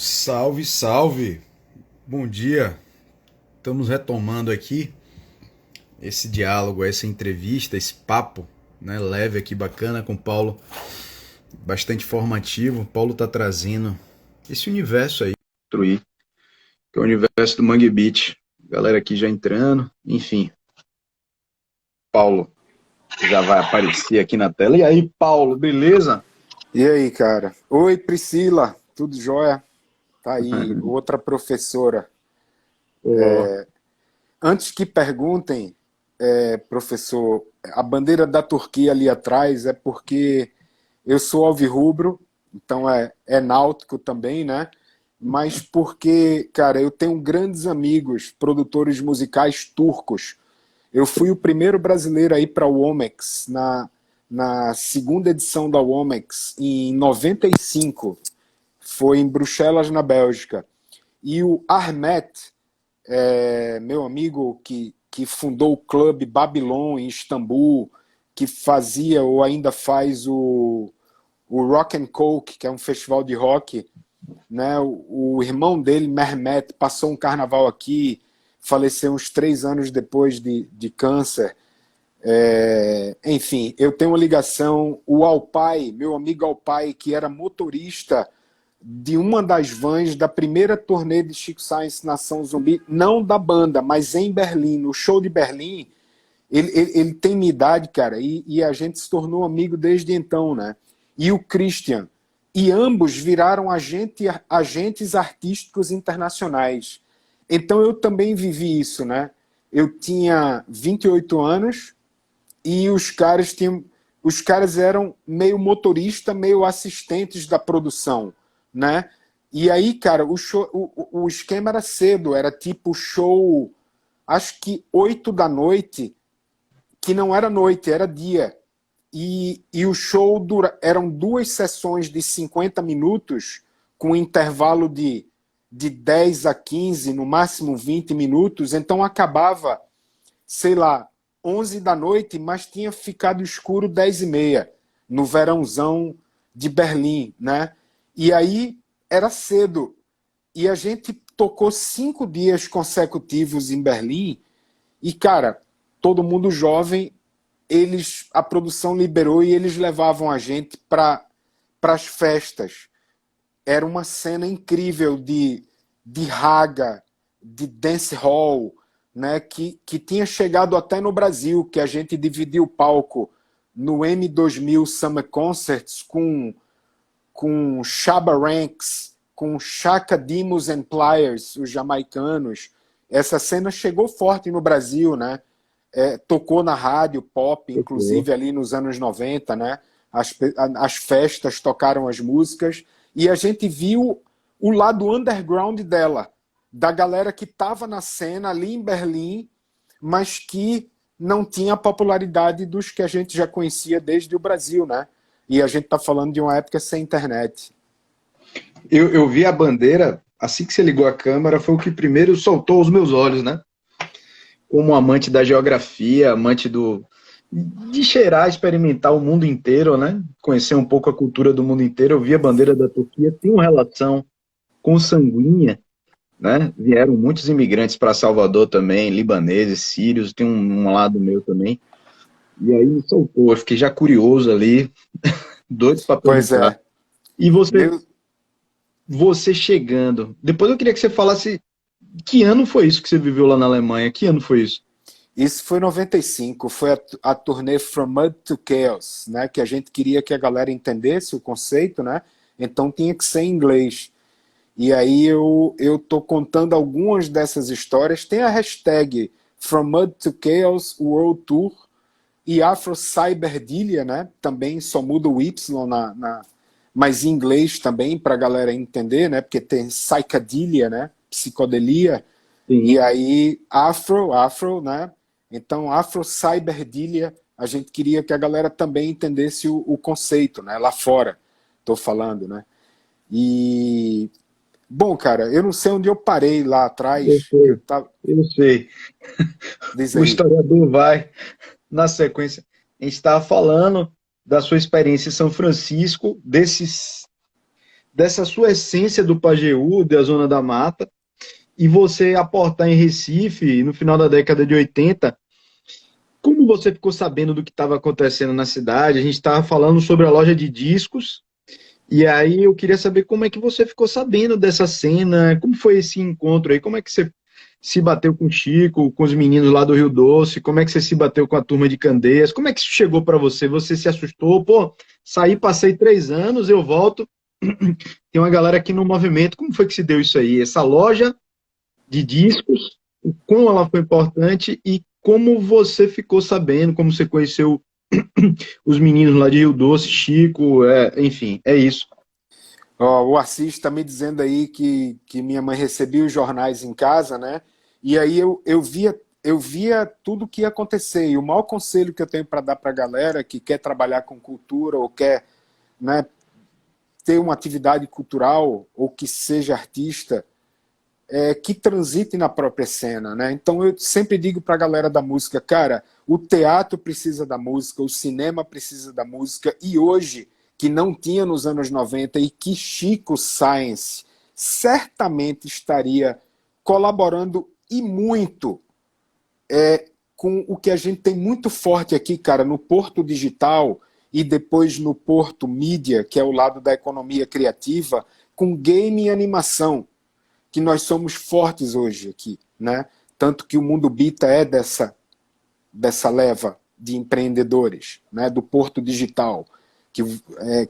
Salve, salve! Bom dia! Estamos retomando aqui esse diálogo, essa entrevista, esse papo, né, leve aqui, bacana com o Paulo, bastante formativo. O Paulo está trazendo esse universo aí, que é o universo do Mangue Beat. Galera aqui já entrando, enfim. Paulo já vai aparecer aqui na tela. E aí, Paulo, beleza? E aí, cara? Oi, Priscila, tudo jóia? Tá aí, outra professora. Ó, Antes que perguntem, professor, a bandeira da Turquia ali atrás é porque eu sou alvirrubro, então é náutico também, né? Mas porque, cara, eu tenho grandes amigos, produtores musicais turcos. Eu fui o primeiro brasileiro aí para o Womex, na segunda edição da Womex, em 95. Foi em Bruxelas, na Bélgica. E o Ahmet, meu amigo que fundou o clube Babylon em Istambul, que fazia ou ainda faz o Rock and Coke, que é um festival de rock, né? O irmão dele, Mehmet, passou um carnaval aqui, faleceu uns 3 anos depois de câncer. Enfim, eu tenho uma ligação. O Alpai, meu amigo Alpai, que era motorista de uma das vans da primeira turnê de Chico Science Nação Zumbi, não da banda, mas em Berlim, no show de Berlim. Ele tem minha idade, cara, e a gente se tornou amigo desde então, né? E o Christian. E ambos viraram agentes artísticos internacionais. Então eu também vivi isso, né? Eu tinha 28 anos e os caras eram meio motorista, meio assistentes da produção, né? E aí, cara, o esquema era cedo, era tipo show, acho que 8 da noite, que não era noite, era dia. E o show eram 2 sessões de 50 minutos, com intervalo de 10 a 15, no máximo 20 minutos, então acabava, sei lá, 11 da noite, mas tinha ficado escuro 10h30, no verãozão de Berlim, né? E aí era cedo. E a gente tocou 5 dias consecutivos em Berlim. E, cara, todo mundo jovem, a produção liberou e eles levavam a gente para as festas. Era uma cena incrível de raga, de dance hall, né, que tinha chegado até no Brasil, que a gente dividiu o palco no M2000 Summer Concerts com Shabba Ranks, com Chaka Demus and Pliers, os jamaicanos. Essa cena chegou forte no Brasil, né? Tocou na rádio pop, inclusive ali nos anos 90, né? As festas tocaram as músicas e a gente viu o lado underground dela, da galera que estava na cena ali em Berlim, mas que não tinha a popularidade dos que a gente já conhecia desde o Brasil, né? E a gente está falando de uma época sem internet. eu vi a bandeira, assim que você ligou a câmera, foi o que primeiro soltou os meus olhos, né? Como amante da geografia, amante de cheirar, experimentar o mundo inteiro, né? Conhecer um pouco a cultura do mundo inteiro. Eu vi a bandeira da Turquia, tem uma relação consanguínea, né? Vieram muitos imigrantes para Salvador também, libaneses, sírios, tem um lado meu também. E aí me soltou, eu fiquei já curioso ali, doido para Pois perguntar. é. E Meu, você chegando, depois eu queria que você falasse que ano foi isso que você viveu lá na Alemanha? Que ano foi isso? Isso foi em 95, foi a turnê From Mud to Chaos, né? Que a gente queria que a galera entendesse o conceito, né? Então tinha que ser em inglês. E aí eu tô contando algumas dessas histórias. Tem a hashtag From Mud to Chaos World Tour e Afro Cyberdilia, né? Também só muda o Y mas em inglês também para a galera entender, né? Porque tem psychedelia, né? Psicodelia. E Sim. aí, Afro, né? Então, Afro Cyberdilia, a gente queria que a galera também entendesse o conceito, né? Lá fora, tô falando, né? E, bom, cara, eu não sei onde eu parei lá Eu atrás. Eu sei, tava... eu sei. Diz O aí. historiador vai na sequência. A gente estava falando da sua experiência em São Francisco, dessa sua essência do Pajeú, da Zona da Mata, e você aportar em Recife, no final da década de 80. Como você ficou sabendo do que estava acontecendo na cidade? A gente estava falando sobre a loja de discos, e aí eu queria saber como é que você ficou sabendo dessa cena, como foi esse encontro aí, como é que você se bateu com o Chico, com os meninos lá do Rio Doce, como é que você se bateu com a turma de Candeias, como é que isso chegou para você? Você se assustou? Pô, saí, passei 3 anos, eu volto, tem uma galera aqui no movimento, como foi que se deu isso aí? Essa loja de discos, o quão ela foi importante e como você ficou sabendo, como você conheceu os meninos lá de Rio Doce, Chico, enfim, é isso. Ó, o Assis está me dizendo aí que minha mãe recebia os jornais em casa, né? E aí eu via tudo o que ia acontecer. E o maior conselho que eu tenho para dar para a galera que quer trabalhar com cultura ou quer, né, ter uma atividade cultural ou que seja artista, que transite na própria cena, né? Então eu sempre digo para a galera da música, cara, o teatro precisa da música, o cinema precisa da música, e hoje, que não tinha nos anos 90 e que Chico Science certamente estaria colaborando e muito com o que a gente tem muito forte aqui, cara, no Porto Digital e depois no Porto Mídia, que é o lado da economia criativa, com game e animação, que nós somos fortes hoje aqui, né? Tanto que o Mundo Bita é dessa leva de empreendedores, né? Do Porto Digital. Que,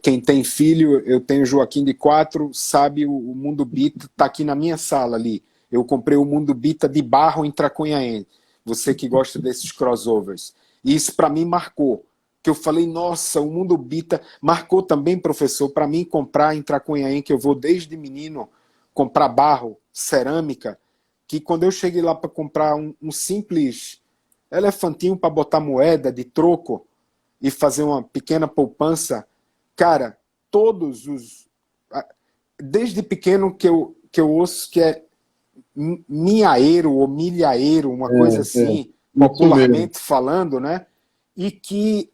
quem tem filho, eu tenho Joaquim de 4, sabe, o Mundo Bita está aqui na minha sala ali. Eu comprei o Mundo Bita de Barro em Tracunhaém. Você que gosta desses crossovers. E isso para mim marcou. Que eu falei, nossa, o Mundo Bita marcou também, professor, para mim comprar em Tracunhaém, que eu vou desde menino comprar barro, cerâmica, que quando eu cheguei lá para comprar um simples elefantinho para botar moeda de troco e fazer uma pequena poupança, cara, todos os... Desde pequeno que eu ouço que é minhaeiro ou milhaeiro, uma coisa assim, popularmente falando, né? E que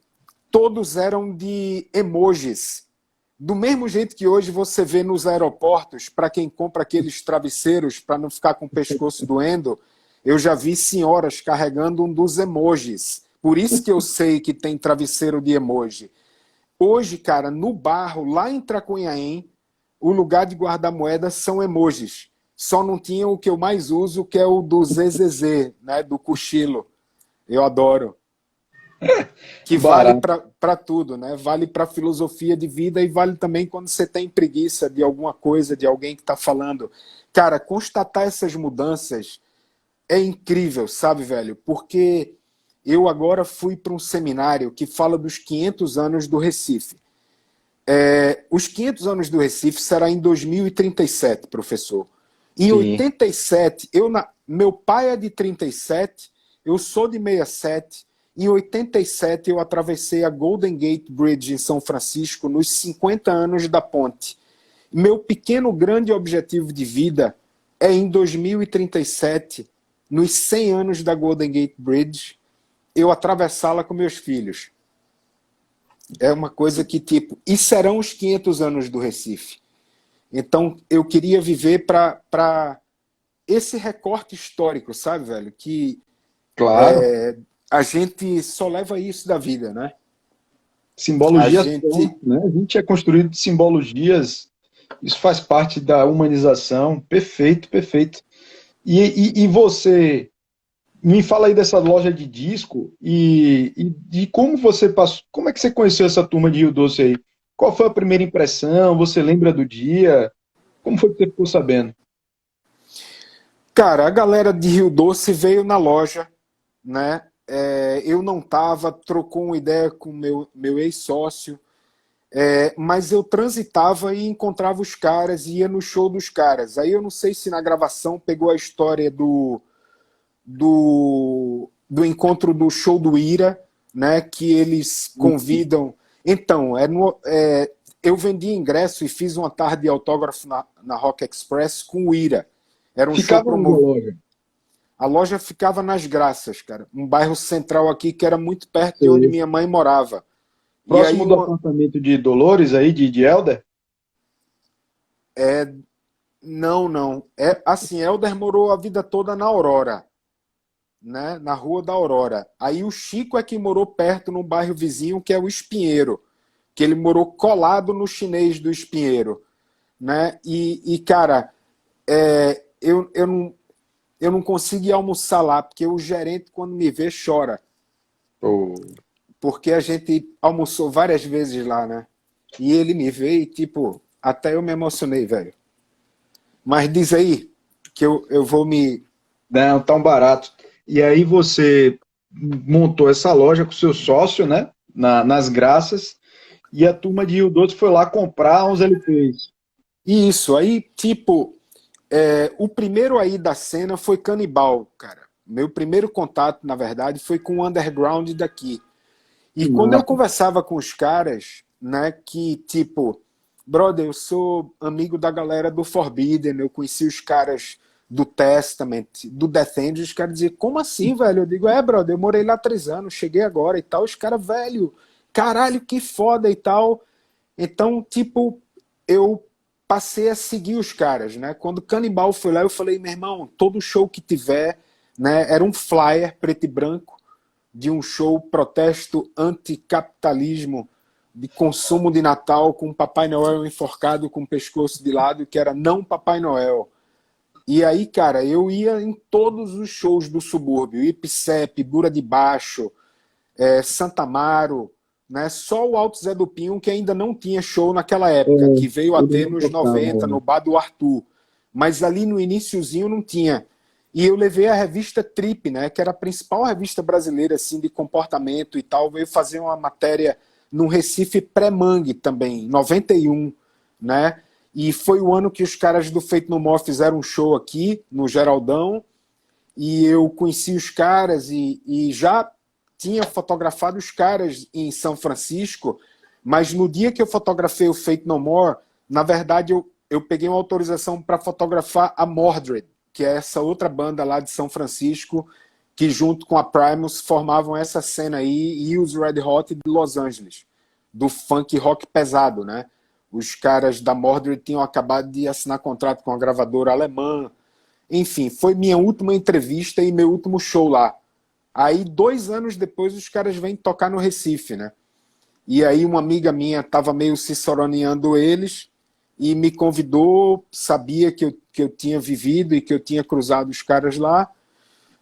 todos eram de emojis. Do mesmo jeito que hoje você vê nos aeroportos, para quem compra aqueles travesseiros para não ficar com o pescoço doendo, eu já vi senhoras carregando um dos emojis. Por isso que eu sei que tem travesseiro de emoji. Hoje, cara, no Barro, lá em Tracunhaém, o lugar de guardar moedas são emojis. Só não tinha o que eu mais uso, que é o do ZZZ, né, do cochilo. Eu adoro. Que vale para tudo, né? Vale para filosofia de vida e vale também quando você tem preguiça de alguma coisa, de alguém que está falando. Cara, constatar essas mudanças é incrível, sabe, velho? Porque eu agora fui para um seminário que fala dos 500 anos do Recife. Os 500 anos do Recife será em 2037, professor. Em Sim. 87, meu pai é de 37, eu sou de 67. Em 87, eu atravessei a Golden Gate Bridge em São Francisco nos 50 anos da ponte. Meu pequeno grande objetivo de vida é em 2037, nos 100 anos da Golden Gate Bridge, eu atravessá-la com meus filhos. É uma coisa que, tipo, e serão os 500 anos do Recife. Então, eu queria viver para esse recorte histórico, sabe, velho? Que Claro. a gente só leva isso da vida, né? Simbologia, né? A gente é construído de simbologias, isso faz parte da humanização. Perfeito, perfeito. E você, me fala aí dessa loja de disco e de como você passou, como é que você conheceu essa turma de Rio Doce aí? Qual foi a primeira impressão? Você lembra do dia? Como foi que você ficou sabendo? Cara, a galera de Rio Doce veio na loja, né? Eu não tava, trocou uma ideia com meu ex-sócio, mas eu transitava e encontrava os caras, ia no show dos caras. Aí eu não sei se na gravação pegou a história do encontro do show do Ira, né? Que eles convidam. Então, eu vendi ingresso e fiz uma tarde de autógrafo na Rock Express com o Ira. Era um show promovido. A loja ficava nas Graças, cara. Um bairro central aqui que era muito perto de onde minha mãe morava. Próximo do apartamento de Dolores aí, de Helder? É, não, não. É assim, Helder morou a vida toda na Aurora, né? Na Rua da Aurora. Aí o Chico é que morou perto, num bairro vizinho, que é o Espinheiro, que ele morou colado no chinês do Espinheiro, né? Cara, eu não consigo ir almoçar lá, porque o gerente, quando me vê, chora. Pô, Porque a gente almoçou várias vezes lá, né? E ele me vê e, tipo, até eu me emocionei, velho. Mas diz aí, que eu vou me. não, tão barato. E aí você montou essa loja com seu sócio, né? Nas Graças, e a turma de Rio Doce foi lá comprar uns LPs. Isso, aí, tipo, o primeiro aí da cena foi Canibal, cara. Meu primeiro contato, na verdade, foi com o underground daqui. E quando eu Nossa, conversava com os caras, né, que tipo, brother, eu sou amigo da galera do Forbidden, eu conheci os caras do Testament, do Death Angel, os caras diziam, como assim, velho? Eu digo, brother, eu morei lá 3 anos, cheguei agora e tal. Os caras, velho, caralho, que foda e tal. Então, tipo, eu passei a seguir os caras, né? Quando Canibal foi lá, eu falei, meu irmão, todo show que tiver, né? Era um flyer preto e branco de um show protesto anticapitalismo de consumo de Natal com Papai Noel enforcado com o pescoço de lado, que era não Papai Noel. E aí, cara, eu ia em todos os shows do subúrbio, Ipsep, Bura de Baixo, Santa Amaro, né? Só o Alto Zé do Pinho que ainda não tinha show naquela época, que veio a eles ter não nos tocavam 90 lá. no Bar do Arthur. Mas ali no iniciozinho não tinha. E eu levei a revista Trip, né, que era a principal revista brasileira assim de comportamento e tal, veio fazer uma matéria no Recife pré-Mangue também, em 91, né? E foi o ano que os caras do Feito no Mó fizeram um show aqui no Geraldão, e eu conheci os caras e já tinha fotografado os caras em São Francisco, mas no dia que eu fotografei o Fate No More, na verdade eu peguei uma autorização para fotografar a Mordred, que é essa outra banda lá de São Francisco, que junto com a Primus formavam essa cena aí, e os Red Hot de Los Angeles, do funk rock pesado, né? Os caras da Mordred tinham acabado de assinar contrato com a gravadora alemã. Enfim, foi minha última entrevista e meu último show lá. Aí, 2 anos depois, os caras vêm tocar no Recife, né? E aí uma amiga minha estava meio ciceroneando eles e me convidou, sabia que eu tinha vivido e que eu tinha cruzado os caras lá.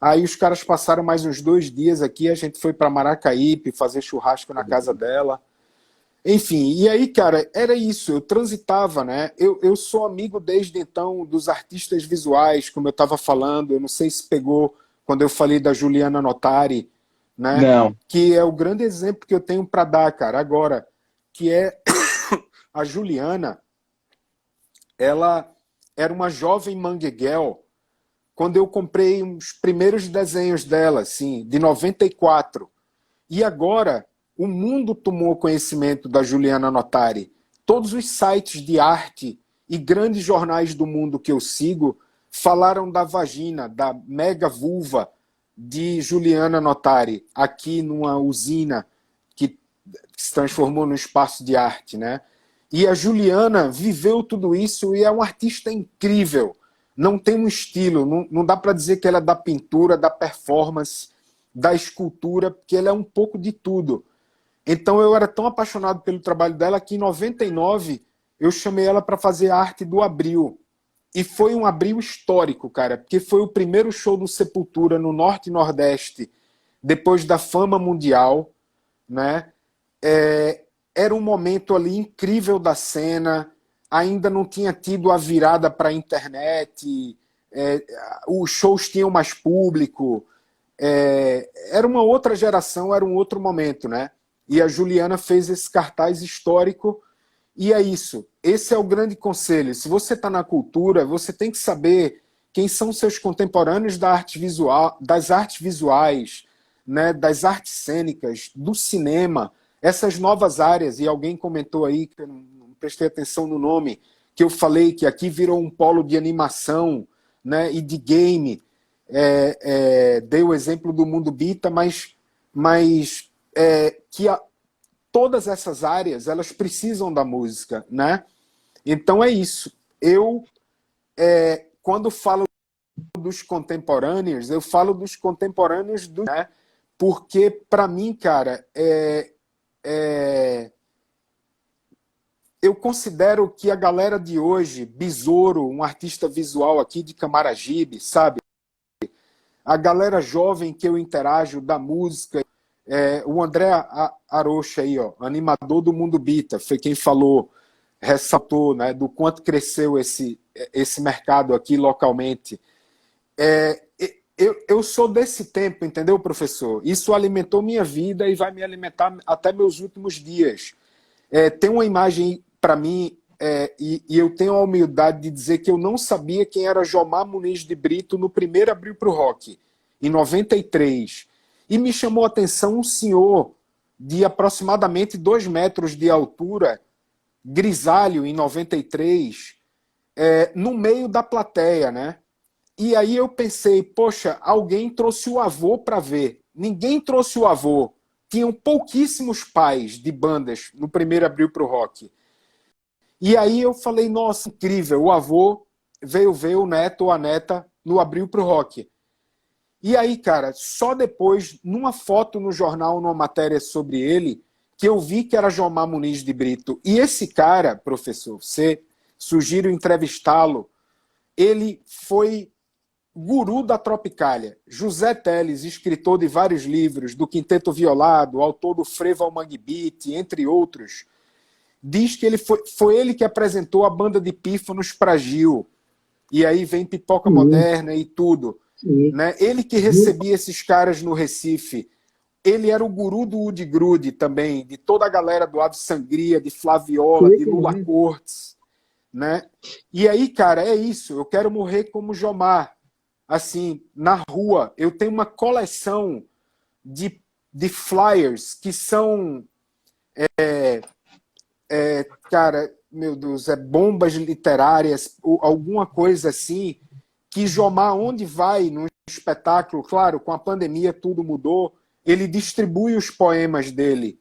Aí os caras passaram mais uns 2 dias aqui, a gente foi para Maracaípe fazer churrasco na casa dela. Enfim, e aí, cara, era isso, eu transitava, né? Eu sou amigo desde então dos artistas visuais, como eu estava falando, eu não sei se pegou quando eu falei da Juliana Notari, né? Não. Que é o grande exemplo que eu tenho para dar, cara, agora, que é a Juliana, ela era uma jovem mangueguel quando eu comprei os primeiros desenhos dela, assim, de 94. E agora o mundo tomou conhecimento da Juliana Notari. Todos os sites de arte e grandes jornais do mundo que eu sigo falaram da vagina, da mega vulva de Juliana Notari, aqui numa usina que se transformou num espaço de arte, né? E a Juliana viveu tudo isso e é uma artista incrível. Não tem um estilo, não dá para dizer que ela é da pintura, da performance, da escultura, porque ela é um pouco de tudo. Então eu era tão apaixonado pelo trabalho dela que em 99 eu chamei ela para fazer a arte do Abril. E foi um Abril histórico, cara, porque foi o primeiro show do Sepultura no Norte e Nordeste, depois da fama mundial, né? Era um momento ali incrível da cena, ainda não tinha tido a virada para a internet, os shows tinham mais público, era uma outra geração, era um outro momento, né? E a Juliana fez esse cartaz histórico, e é isso. Esse é o grande conselho. Se você está na cultura, você tem que saber quem são seus contemporâneos da arte visual, das artes visuais, né, das artes cênicas, do cinema, essas novas áreas. E alguém comentou aí, que eu não prestei atenção no nome, que eu falei que aqui virou um polo de animação, né, e de game. Dei o exemplo do Mundo Bita, mas todas essas áreas elas precisam da música, né? Então é isso. eu, quando falo dos contemporâneos, eu falo dos contemporâneos né? Porque, para mim, cara, eu considero que a galera de hoje, Besouro, um artista visual aqui de Camaragibe, sabe? A galera jovem que eu interajo da música, o André Arocha aí, ó, animador do Mundo Bita, foi quem falou, ressaltou, né, do quanto cresceu esse mercado aqui localmente. Eu sou desse tempo, entendeu, professor? Isso alimentou minha vida e vai me alimentar até meus últimos dias. Tem uma imagem para mim, e eu tenho a humildade de dizer que eu não sabia quem era Jomar Muniz de Brito no primeiro Abril pro Rock, em 93. E me chamou a atenção um senhor de aproximadamente 2 metros de altura, grisalho, em 93, no meio da plateia, né? E aí eu pensei, poxa, alguém trouxe o avô para ver. Ninguém trouxe o avô. Tinham pouquíssimos pais de bandas no primeiro Abril pro Rock. E aí eu falei, nossa, incrível, o avô veio ver o neto ou a neta no Abril pro Rock. E aí, cara, só depois, numa foto no jornal, numa matéria sobre ele, que eu vi que era Jomar Muniz de Brito. E esse cara, professor, você sugiro entrevistá-lo, ele foi guru da Tropicália. José Teles, escritor de vários livros, do Quinteto Violado, autor do Frevo ao Mangue Beat, entre outros, diz que ele foi ele que apresentou a banda de pífanos para Gil. E aí vem Pipoca Moderna e tudo. Né? Ele que recebia esses caras no Recife. Ele era o guru do Udi Grude também, de toda a galera do Ave Sangria, de Flaviola, de Lula Cortes. Né? E aí, cara, é isso. Eu quero morrer como Jomar. Assim, na rua, eu tenho uma coleção de flyers que são... cara, meu Deus, bombas literárias, alguma coisa assim, que Jomar, onde vai no espetáculo, claro, com a pandemia tudo mudou, ele distribui os poemas dele,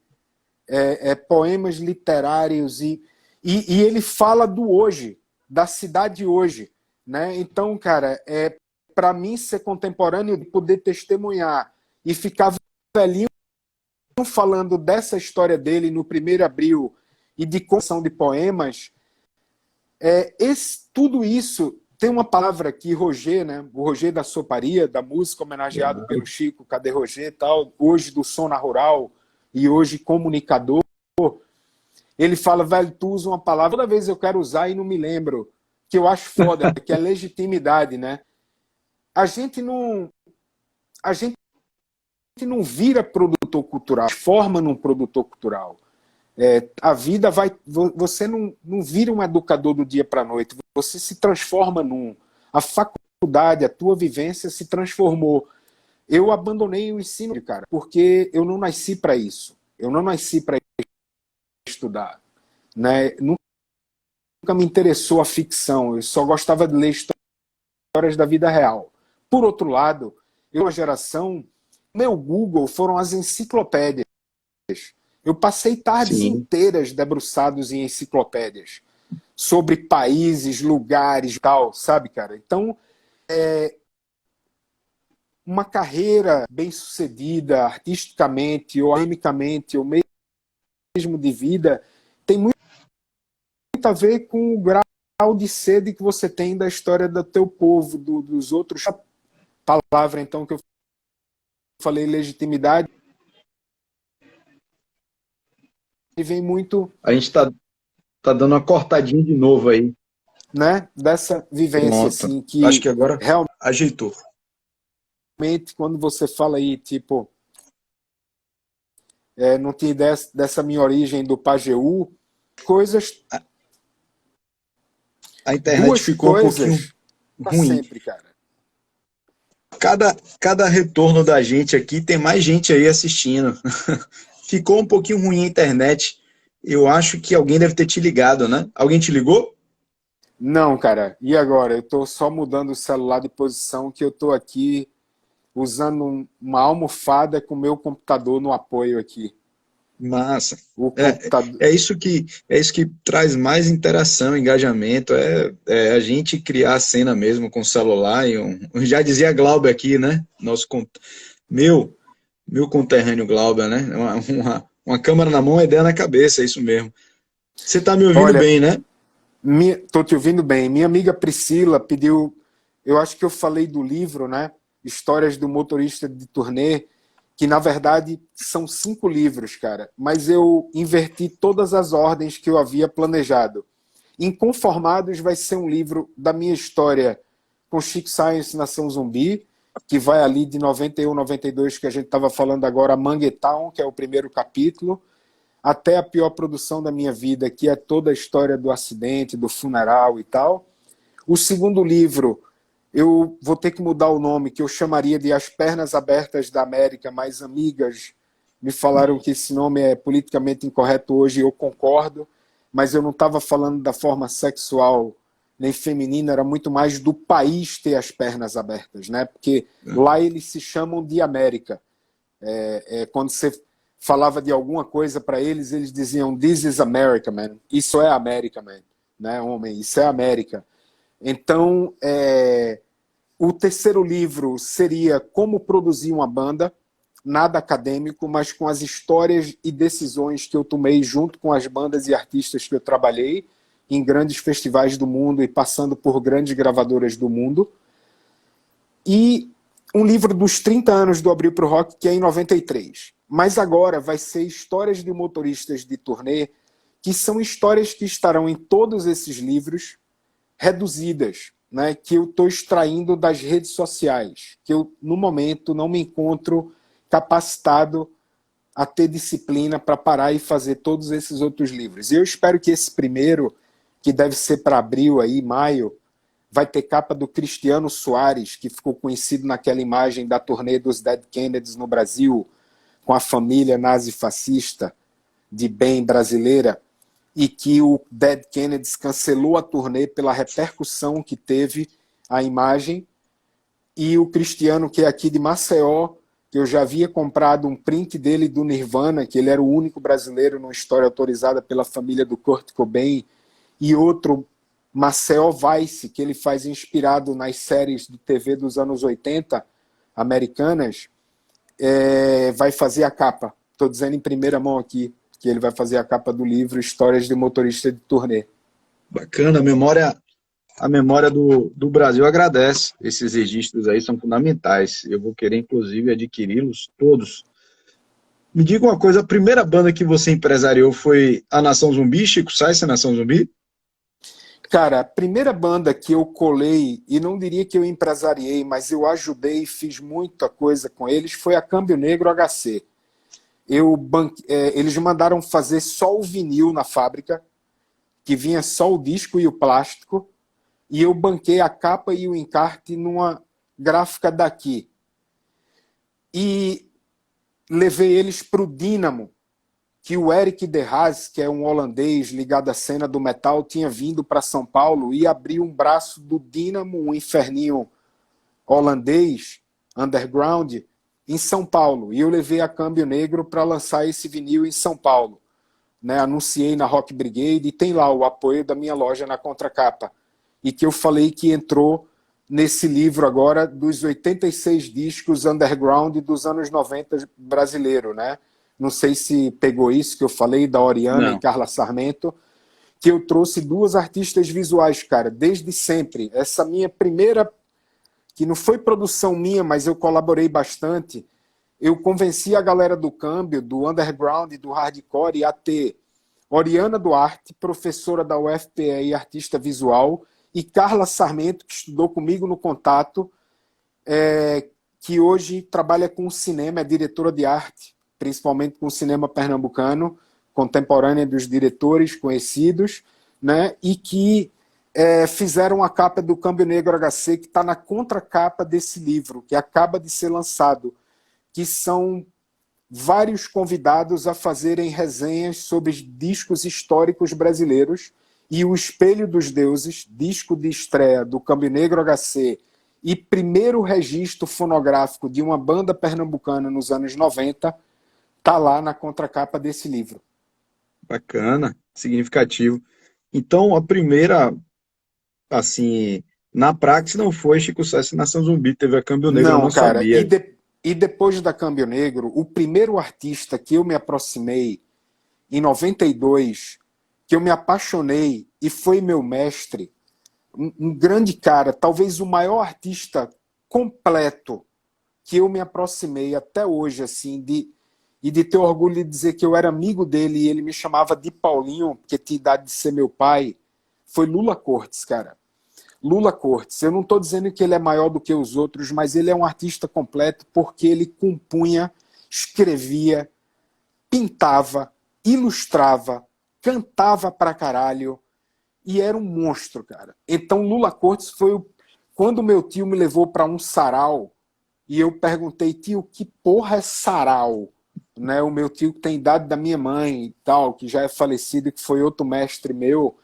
poemas literários, e ele fala do hoje, da cidade hoje. Né? Então, cara, para mim ser contemporâneo, poder testemunhar e ficar velhinho falando dessa história dele no primeiro Abril, e de construção de poemas, tudo isso tem uma palavra que Roger, né, o Roger da Soparia, da música, homenageado pelo Chico, Cadê Roger, tal, hoje do Som na Rural e hoje comunicador, ele fala, velho, tu usa uma palavra, toda vez eu quero usar e não me lembro, que eu acho foda, que é legitimidade, né? A gente não vira produtor cultural, forma num produtor cultural. A vida vai... Você não vira um educador do dia para a noite, você se transforma num... A faculdade, a tua vivência se transformou. Eu abandonei o ensino, cara, porque eu não nasci para isso. Eu não nasci para estudar. Né? Nunca me interessou a ficção, eu só gostava de ler histórias da vida real. Por outro lado, uma geração... Meu Google foram as enciclopédias. Eu passei tardes inteiras debruçados em enciclopédias sobre países, lugares e tal, sabe, cara? Então, uma carreira bem-sucedida artisticamente ou academicamente ou mesmo de vida tem muito a ver com o grau de sede que você tem da história do teu povo, dos outros. A palavra, então, que eu falei, legitimidade, e vem muito... A gente tá dando uma cortadinha de novo aí. Né? Dessa vivência, assim, que acho que agora realmente, ajeitou. quando você fala aí, tipo, não tinha ideia dessa minha origem do Pajeú, coisas... A internet ficou um pouquinho ruim. Sempre, cara. Cada retorno da gente aqui, tem mais gente aí assistindo. Ficou um pouquinho ruim a internet. Eu acho que alguém deve ter te ligado, né? Alguém te ligou? Não, cara. E agora? Eu tô só mudando o celular de posição, que eu tô aqui usando uma almofada com o meu computador no apoio aqui. Massa. O computador... É isso que traz mais interação, engajamento, é a gente criar a cena mesmo com o celular. Já dizia Glauber aqui, né? Meu, meu conterrâneo Glauber, né? Uma câmera na mão, a ideia na cabeça, é isso mesmo. Você está me ouvindo Olha, bem, né? tô te ouvindo bem. Minha amiga Priscila pediu, eu acho que eu falei do livro, né? Histórias do motorista de turnê, que na verdade são 5 livros, cara, mas eu inverti todas as ordens que eu havia planejado. Inconformados vai ser um livro da minha história com Chico Science Nação Zumbi, que vai ali de 91, 92, que a gente estava falando agora, Manguetown, que é o primeiro capítulo, até a pior produção da minha vida, que é toda a história do acidente, do funeral e tal. O segundo livro, eu vou ter que mudar o nome, que eu chamaria de As Pernas Abertas da América, mas amigas me falaram que esse nome é politicamente incorreto hoje, eu concordo, mas eu não estava falando da forma sexual nem feminina, era muito mais do país ter as pernas abertas, né? Porque lá eles se chamam de América. Quando você falava de alguma coisa para eles, eles diziam "This is America, man". Isso é América, man. Né, homem? Isso é América. Então, o terceiro livro seria Como Produzir uma Banda, nada acadêmico, mas com as histórias e decisões que eu tomei junto com as bandas e artistas que eu trabalhei em grandes festivais do mundo e passando por grandes gravadoras do mundo. E um livro dos 30 anos do Abril pro Rock, que é em 93. Mas agora vai ser Histórias de Motoristas de Turnê, que são histórias que estarão em todos esses livros, reduzidas, né, que eu estou extraindo das redes sociais, que eu, no momento, não me encontro capacitado a ter disciplina para parar e fazer todos esses outros livros. E eu espero que esse primeiro, que deve ser para abril, aí, maio, vai ter capa do Cristiano Soares, que ficou conhecido naquela imagem da turnê dos Dead Kennedys no Brasil, com a família nazi-fascista de bem brasileira, e que o Dead Kennedys cancelou a turnê pela repercussão que teve a imagem, e o Cristiano, que é aqui de Maceió, que eu já havia comprado um print dele do Nirvana, que ele era o único brasileiro numa história autorizada pela família do Kurt Cobain, e outro Maceió Vice, que ele faz inspirado nas séries de TV dos anos 80, americanas, vai fazer a capa. Estou dizendo em primeira mão aqui, que ele vai fazer a capa do livro Histórias de Motorista de Turnê. Bacana, a memória do Brasil agradece. Esses registros aí são fundamentais. Eu vou querer, inclusive, adquiri-los todos. Me diga uma coisa, a primeira banda que você empresariou foi a Nação Zumbi, Chico Science, a Nação Zumbi? Cara, a primeira banda que eu colei, e não diria que eu empresariei, mas eu ajudei e fiz muita coisa com eles, foi a Câmbio Negro HC. Eles mandaram fazer só o vinil na fábrica, que vinha só o disco e o plástico, e eu banquei a capa e o encarte numa gráfica daqui. E levei eles para o Dynamo, que o Eric de Haas, que é um holandês ligado à cena do metal, tinha vindo para São Paulo e abriu um braço do Dynamo, um inferninho holandês, underground, em São Paulo. E eu levei a Câmbio Negro para lançar esse vinil em São Paulo. Né? Anunciei na Rock Brigade e tem lá o apoio da minha loja na contracapa. E que eu falei que entrou nesse livro agora dos 86 discos underground dos anos 90 brasileiro, né? Não sei se pegou isso que eu falei da Oriana e Carla Sarmento, que eu trouxe 2 artistas visuais, cara, desde sempre. Essa minha primeira, que não foi produção minha, mas eu colaborei bastante, eu convenci a galera do câmbio, do underground e do hardcore a ter Oriana Duarte, professora da UFPE e artista visual, e Carla Sarmento, que estudou comigo no Contato, que hoje trabalha com cinema, é diretora de arte, principalmente com o cinema pernambucano, contemporânea dos diretores conhecidos, né, e que fizeram a capa do Câmbio Negro HC, que está na contracapa desse livro, que acaba de ser lançado, que são vários convidados a fazerem resenhas sobre discos históricos brasileiros, e o Espelho dos Deuses, disco de estreia do Câmbio Negro HC, e primeiro registro fonográfico de uma banda pernambucana nos anos 90, tá lá na contracapa desse livro. Bacana, significativo. Então, a primeira, assim, na prática não foi Chico Sainz Nação Zumbi, teve a Câmbio Negro, eu Não, não cara, sabia. e depois da Câmbio Negro, o primeiro artista que eu me aproximei em 92, que eu me apaixonei e foi meu mestre, um grande cara, talvez o maior artista completo que eu me aproximei até hoje, assim, e de ter orgulho de dizer que eu era amigo dele e ele me chamava de Paulinho, porque tinha idade de ser meu pai, foi Lula Cortes, cara. Lula Cortes, eu não estou dizendo que ele é maior do que os outros, mas ele é um artista completo porque ele compunha, escrevia, pintava, ilustrava, cantava pra caralho e era um monstro, cara. Então Lula Cortes foi quando meu tio me levou para um sarau e eu perguntei, tio, que porra é sarau? Né, o meu tio que tem idade da minha mãe e tal, que já é falecido e que foi outro mestre meu,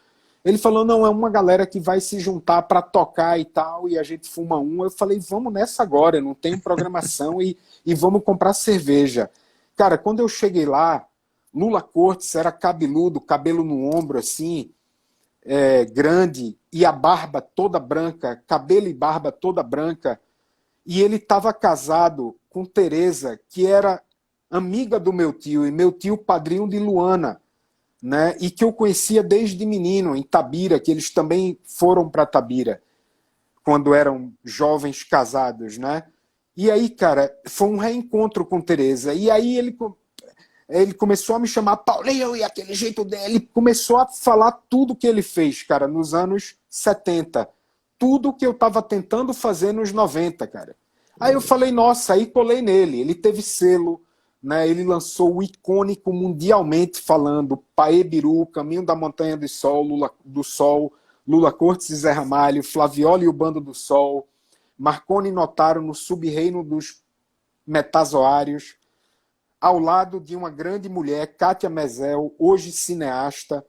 ele falou, não, é uma galera que vai se juntar para tocar e tal, e a gente fuma um. Eu falei, vamos nessa agora, não tem programação e vamos comprar cerveja. Cara, quando eu cheguei lá, Lula Cortes era cabeludo, cabelo no ombro assim, grande, e a barba toda branca, cabelo e barba toda branca, e ele estava casado com Teresa, que era amiga do meu tio, e meu tio padrinho de Luana, né? E que eu conhecia desde menino, em Tabira, que eles também foram para Tabira, quando eram jovens casados, né? E aí, cara, foi um reencontro com Teresa. E aí ele começou a me chamar Paulinho, e aquele jeito dele, começou a falar tudo que ele fez, cara, nos anos 70. Tudo que eu estava tentando fazer nos 90, cara. Aí eu falei, nossa, aí colei nele. Ele teve selo, né? Ele lançou o icônico mundialmente falando Paê Biru, Caminho da Montanha do Sol, Lula Cortes e Zé Ramalho, Flavioli e o Bando do Sol, Marconi e Notaro no Sub-Reino dos Metazoários, ao lado de uma grande mulher, Kátia Mezel, hoje cineasta,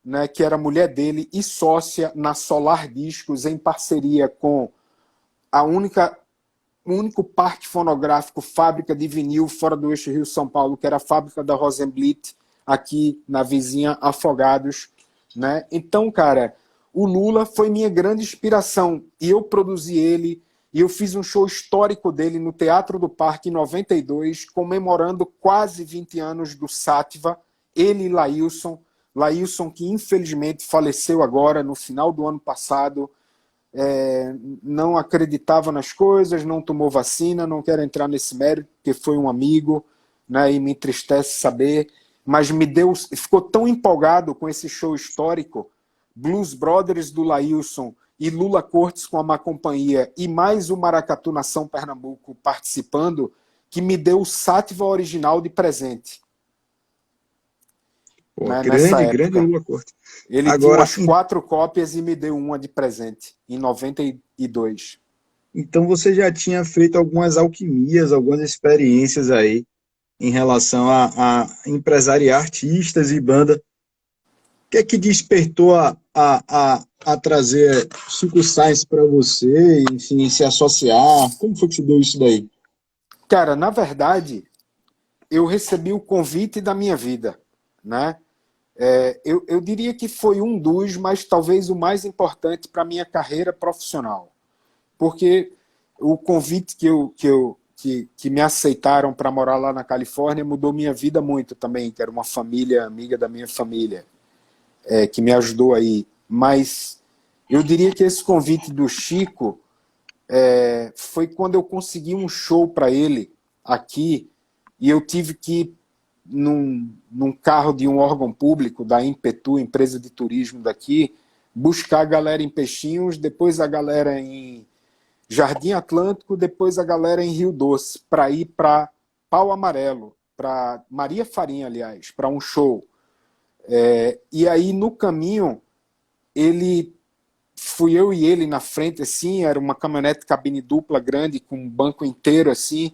né, que era mulher dele e sócia na Solar Discos, em parceria com o único parque fonográfico, fábrica de vinil fora do eixo Rio-São Paulo, que era a fábrica da Rosenblit, aqui na vizinha Afogados. Né? Então, cara, o Lula foi minha grande inspiração, e eu produzi ele, e eu fiz um show histórico dele no Teatro do Parque em 92, comemorando quase 20 anos do Sátiva, ele e Laílson, que infelizmente faleceu agora, no final do ano passado, não acreditava nas coisas, não tomou vacina, não quero entrar nesse mérito, porque foi um amigo, né, e me entristece saber, mas ficou tão empolgado com esse show histórico, Blues Brothers do Laílson e Lula Cortes com a Má Companhia, e mais o Maracatu Nação Pernambuco participando, que me deu o Sátiva original de presente. Pô, Né, nessa grande época. Lula Cortes. Ele Agora, tinha umas 4 cópias e me deu uma de presente, em 92. então você já tinha feito algumas alquimias, algumas experiências aí em relação a empresariar artistas e banda. O que é que despertou a trazer Chico Sainz para você, enfim, se associar? Como foi que se deu isso daí? Cara, na verdade, eu recebi o convite da minha vida, né? Eu diria que foi um dos, mas talvez o mais importante para a minha carreira profissional. Porque o convite que me aceitaram para morar lá na Califórnia mudou minha vida muito também, que era uma família amiga da minha família, que me ajudou aí. Mas eu diria que esse convite do Chico foi quando eu consegui um show para ele aqui, e eu tive que ir num carro de um órgão público, da Impetu, empresa de turismo daqui, buscar a galera em Peixinhos, depois a galera em Jardim Atlântico, depois a galera em Rio Doce, para ir para Pau Amarelo, para Maria Farinha, aliás, para um show. E aí, no caminho, fui eu e ele na frente, assim, era uma caminhonete cabine dupla grande, com um banco inteiro, assim,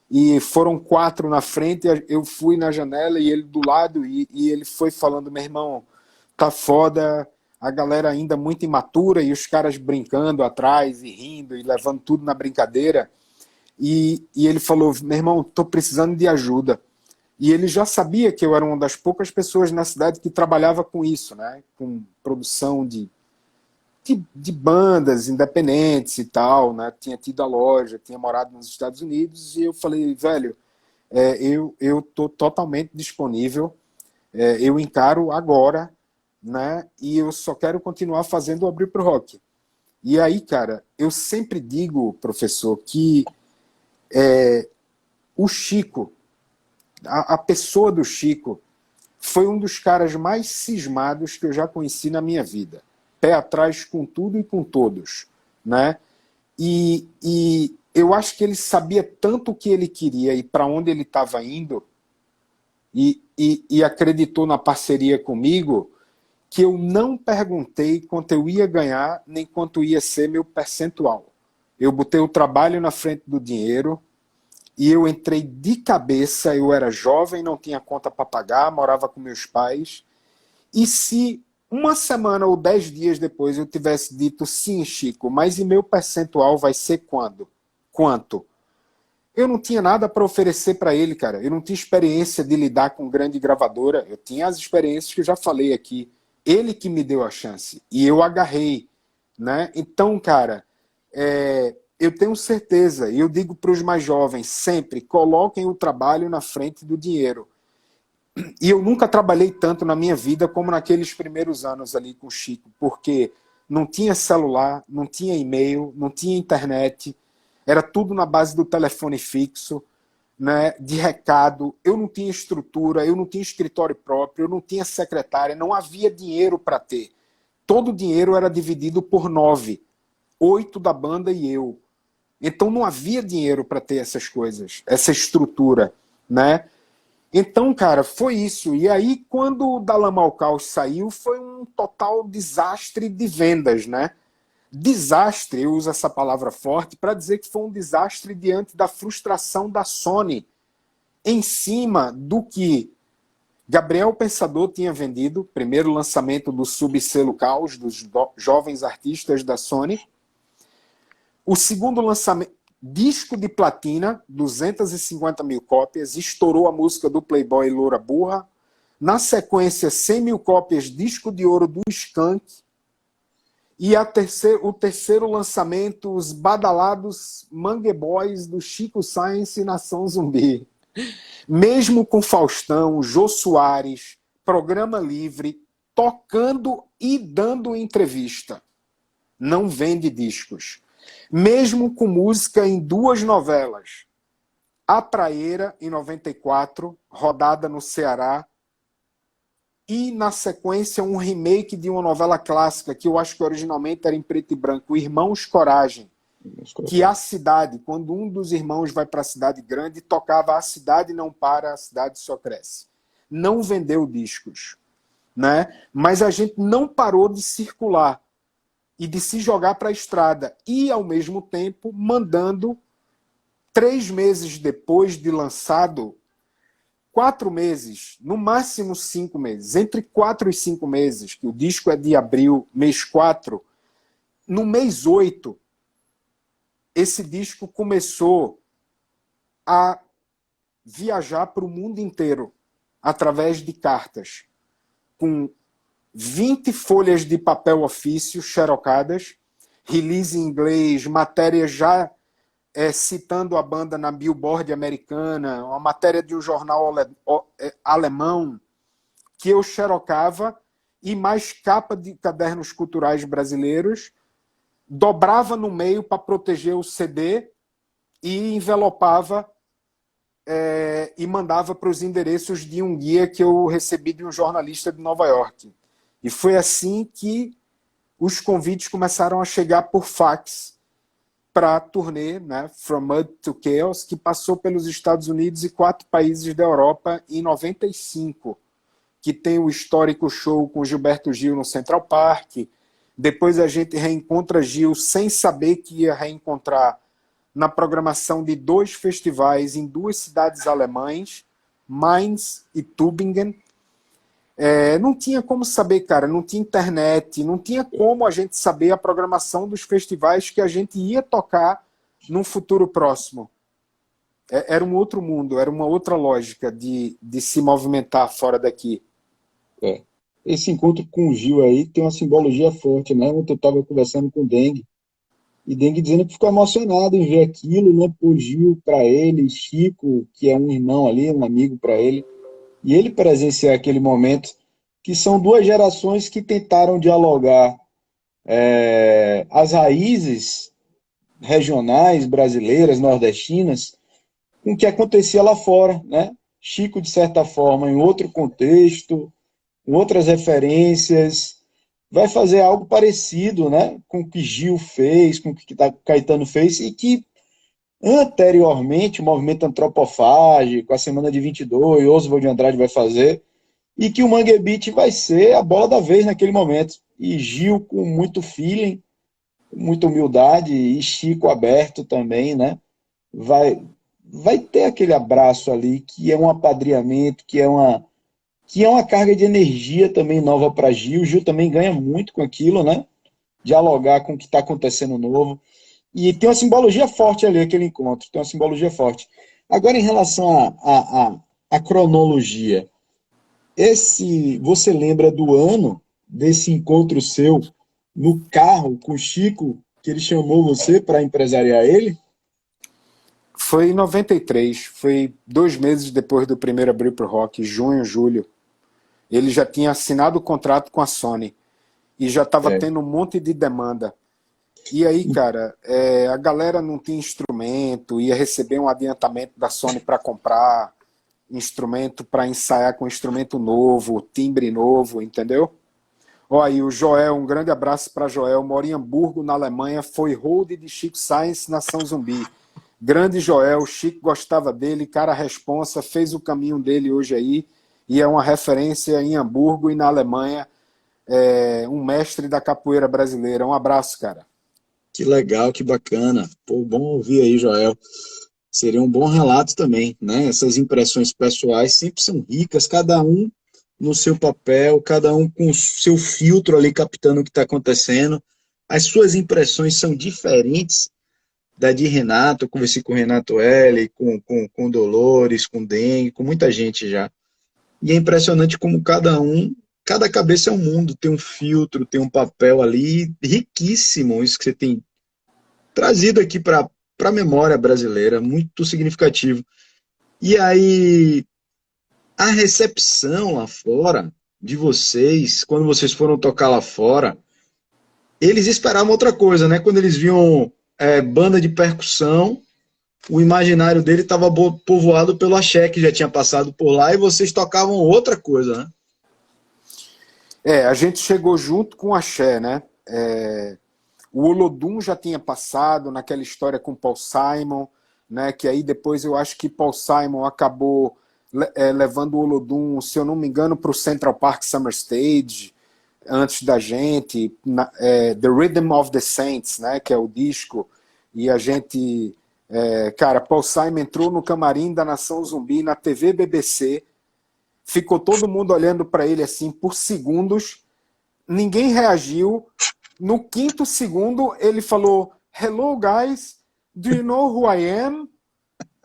e foram 4 na frente, eu fui na janela e ele do lado, e ele foi falando, meu irmão, tá foda, a galera ainda muito imatura, e os caras brincando atrás, e rindo, e levando tudo na brincadeira, e ele falou, meu irmão, tô precisando de ajuda, E ele já sabia que eu era uma das poucas pessoas na cidade que trabalhava com isso, né? Com produção de bandas independentes e tal, né? Tinha tido a loja, tinha morado nos Estados Unidos, e eu falei, velho, eu tô totalmente disponível, eu encaro agora, né? E eu só quero continuar fazendo o Abril pro Rock. E aí, cara, eu sempre digo, professor, que o Chico, a pessoa do Chico, foi um dos caras mais cismados que eu já conheci na minha vida. Pé atrás com tudo e com todos, né? E eu acho que ele sabia tanto o que ele queria e para onde ele estava indo, e acreditou na parceria comigo, que eu não perguntei quanto eu ia ganhar, nem quanto ia ser meu percentual. Eu botei o trabalho na frente do dinheiro, e eu entrei de cabeça. Eu era jovem, não tinha conta para pagar, morava com meus pais. E se uma semana ou 10 dias depois eu tivesse dito, sim, Chico, mas e meu percentual vai ser quando? Quanto? Eu não tinha nada para oferecer para ele, cara. Eu não tinha experiência de lidar com grande gravadora. Eu tinha as experiências que eu já falei aqui. Ele que me deu a chance. E eu agarrei, né? Então, cara, eu tenho certeza, e eu digo para os mais jovens sempre, coloquem o trabalho na frente do dinheiro. E eu nunca trabalhei tanto na minha vida como naqueles primeiros anos ali com o Chico, porque não tinha celular, não tinha e-mail, não tinha internet, era tudo na base do telefone fixo, né, de recado. Eu não tinha estrutura, eu não tinha escritório próprio, eu não tinha secretária, não havia dinheiro para ter. Todo o dinheiro era dividido por 9, 8 da banda e eu. Então não havia dinheiro para ter essas coisas, essa estrutura, né? Então, cara, foi isso. E aí, quando o Da Lama ao Caos saiu, foi um total desastre de vendas, né? Desastre, eu uso essa palavra forte para dizer que foi um desastre diante da frustração da Sony em cima do que Gabriel Pensador tinha vendido, primeiro lançamento do subselo Caos, dos jovens artistas da Sony. O segundo lançamento, disco de platina, 250 mil cópias, estourou a música do Playboy Loura Burra. Na sequência, 100 mil cópias, disco de ouro do Skank. E o terceiro lançamento, os badalados Mangue Boys do Chico Science e Nação Zumbi. Mesmo com Faustão, Jô Soares, Programa Livre, tocando e dando entrevista, não vende discos. Mesmo com música em 2 novelas, A Praieira, em 94, rodada no Ceará, e na sequência um remake de uma novela clássica, que eu acho que originalmente era em preto e branco, Irmãos Coragem, que a cidade, quando um dos irmãos vai para a cidade grande, tocava A Cidade Não Para, A Cidade Só Cresce. Não vendeu discos, né? Mas a gente não parou de circular e de se jogar para a estrada, e ao mesmo tempo mandando, 3 meses depois de lançado, 4 meses, no máximo 5 meses, entre 4 e 5 meses, que o disco é de abril, mês 4, no mês 8, esse disco começou a viajar para o mundo inteiro, através de cartas, com 20 folhas de papel ofício xerocadas, release em inglês, matérias já citando a banda na Billboard americana, uma matéria de um jornal alemão que eu xerocava, e mais capa de cadernos culturais brasileiros, dobrava no meio para proteger o CD e envelopava e mandava para os endereços de um guia que eu recebi de um jornalista de Nova York. E foi assim que os convites começaram a chegar por fax para a turnê, né, From Mud to Chaos, que passou pelos Estados Unidos e 4 países da Europa em 95, que tem o histórico show com Gilberto Gil no Central Park. Depois a gente reencontra Gil sem saber que ia reencontrar na programação de 2 festivais em 2 cidades alemãs, Mainz e Tübingen. Não tinha como saber, cara, não tinha internet, não tinha como a gente saber a programação dos festivais que a gente ia tocar num futuro próximo. Era um outro mundo, era uma outra lógica de se movimentar fora daqui. É. Esse encontro com o Gil aí tem uma simbologia forte, né? Ontem eu estava conversando com o Dengue, e Dengue dizendo que ficou emocionado em ver aquilo, né? Por Gil, para ele, Chico, que é um irmão ali, um amigo para ele, e ele presenciar aquele momento, que são duas gerações que tentaram dialogar as raízes regionais, brasileiras, nordestinas, com o que acontecia lá fora, né? Chico, de certa forma, em outro contexto, com outras referências, vai fazer algo parecido, né, com o que Gil fez, com o que Caetano fez, e que anteriormente o movimento antropofágico, a Semana de 22, Oswald de Andrade vai fazer, e que o Mangue Beat vai ser a bola da vez naquele momento. E Gil com muito feeling, muita humildade, e Chico aberto também, né, vai ter aquele abraço ali, que é um apadrinhamento, que é uma carga de energia também nova para Gil. Gil também ganha muito com aquilo, né? Dialogar com o que está acontecendo novo. E tem uma simbologia forte ali, aquele encontro, tem uma simbologia forte. Agora, em relação à cronologia, você lembra do ano desse encontro seu no carro com o Chico, que ele chamou você para empresariar ele? Foi em 93, foi 2 meses depois do primeiro Abril pro Rock, junho, julho. Ele já tinha assinado o contrato com a Sony e já estava É. tendo um monte de demanda. E aí, cara, a galera não tinha instrumento, ia receber um adiantamento da Sony para comprar instrumento, para ensaiar com instrumento novo, timbre novo, entendeu? Ó, aí o Joel, um grande abraço para Joel, mora em Hamburgo, na Alemanha, foi hold de Chico Science na São Zumbi. Grande Joel, Chico gostava dele, cara responsa, fez o caminho dele hoje aí, e é uma referência em Hamburgo e na Alemanha, um mestre da capoeira brasileira. Um abraço, cara. Que legal, que bacana. Pô, bom ouvir aí, Joel. Seria um bom relato também, né? Essas impressões pessoais sempre são ricas, cada um no seu papel, cada um com o seu filtro ali captando o que está acontecendo. As suas impressões são diferentes da de Renato. Eu conversei com o Renato L, com Dolores, com Dengue, com muita gente já. E é impressionante como cada cabeça é um mundo, tem um filtro, tem um papel ali riquíssimo, isso que você tem trazido aqui para a memória brasileira, muito significativo. E aí, a recepção lá fora de vocês, quando vocês foram tocar lá fora, eles esperavam outra coisa, né? Quando eles viam banda de percussão, o imaginário dele estava povoado pelo axé, que já tinha passado por lá, e vocês tocavam outra coisa, né? A gente chegou junto com o axé, né? O Olodum já tinha passado naquela história com Paul Simon, né? Que aí depois eu acho que Paul Simon acabou levando o Olodum, se eu não me engano, para o Central Park Summer Stage, antes da gente, The Rhythm of the Saints, né? Que é o disco, e a gente... cara, Paul Simon entrou no camarim da Nação Zumbi, na TV BBC, ficou todo mundo olhando para ele assim por segundos, ninguém reagiu. No quinto segundo, ele falou: "Hello, guys, do you know who I am?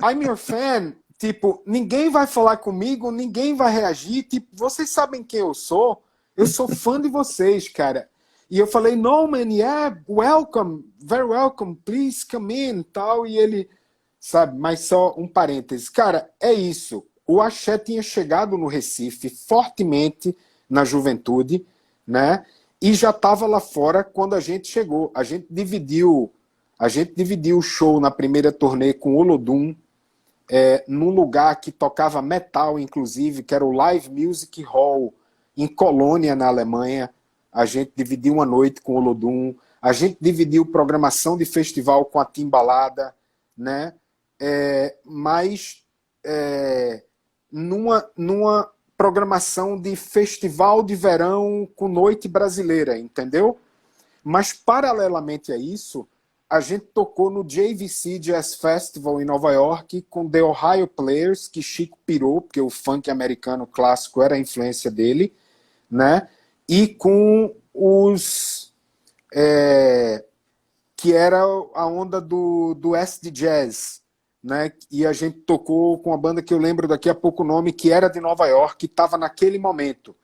I'm your fan." Tipo, ninguém vai falar comigo, ninguém vai reagir. Tipo, vocês sabem quem eu sou? Eu sou fã de vocês, cara. E eu falei: "No, man, yeah, welcome, very welcome, please come in", tal. E ele, sabe, mas só um parêntese. Cara, é isso. O axé tinha chegado no Recife fortemente na juventude, né? E já estava lá fora quando a gente chegou. A gente dividiu o show na primeira turnê com o Olodum, num lugar que tocava metal, inclusive, que era o Live Music Hall, em Colônia, na Alemanha. A gente dividiu uma noite com o Olodum. A gente dividiu programação de festival com a Timbalada, né? Mas numa programação de festival de verão com noite brasileira, entendeu? Mas, paralelamente a isso, a gente tocou no JVC Jazz Festival em Nova York com The Ohio Players, que Chico pirou, porque o funk americano clássico era a influência dele, né? E com os... que era a onda do acid jazz, né? E a gente tocou com uma banda que eu lembro daqui a pouco o nome, que era de Nova York, que estava naquele momento.